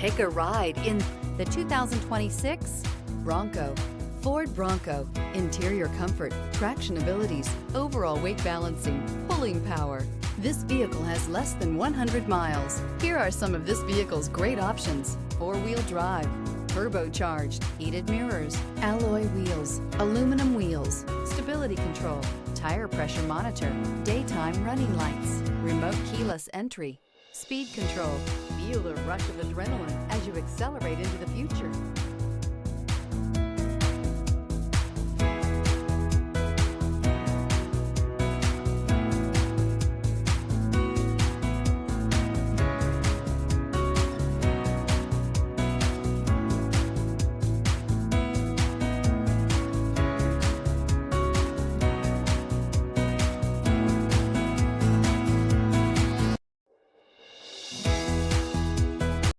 Take a ride in the 2026 Bronco. Ford Bronco. Interior comfort, traction abilities, overall weight balancing, pulling power. This vehicle has less than 100 miles. Here are some of this vehicle's great options: four-wheel drive, turbocharged, heated mirrors, alloy wheels, aluminum wheels, stability control, tire pressure monitor, daytime running lights, remote keyless entry, speed control. Feel the rush of adrenaline as you accelerate into the future.